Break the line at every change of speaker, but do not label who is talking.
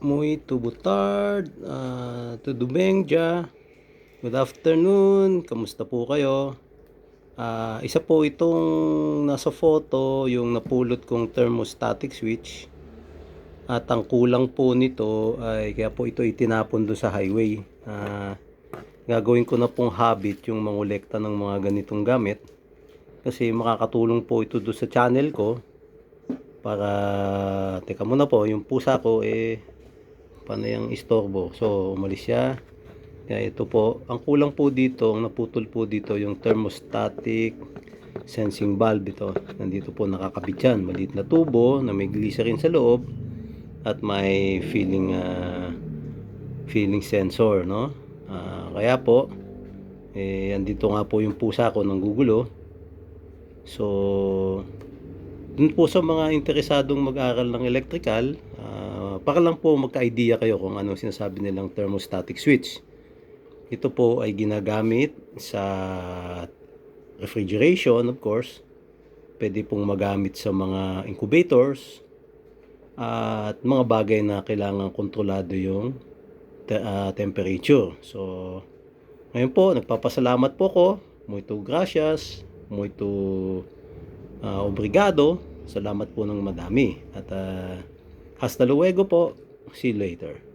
Muito butard, tudo bem dya? Good afternoon, kamusta po kayo? Isa po itong nasa photo, yung napulot kong thermostatic switch. At ang kulang po nito ay kaya po ito itinapon doon sa highway. Gagawin ko na pong habit yung mangolekta ng mga ganitong gamit. Kasi makakatulong po ito doon sa channel ko. Para, teka muna po, yung pusa ko panayang istorbo. So umalis siya. Kaya ito po, ang kulang po dito, ang naputol po dito yung thermostatic sensing valve. Ito, nandito po nakakabit yan. Maliit na tubo na may glycerin sa loob at may feeling sensor, no? Kaya po andito nga po yung pusa ko nanggugulo. So dun po sa mga interesadong mag-aral ng electrical, para lang po magka-idea kayo kung anong sinasabi nilang thermostatic switch. Ito po ay ginagamit sa refrigeration, of course. Pwede pong magamit sa mga incubators at mga bagay na kailangan kontrolado yung temperature. So, ngayon po, nagpapasalamat po ko. Muito gracias, muito obrigado. Salamat po ng madami. At hasta luego po. See you later.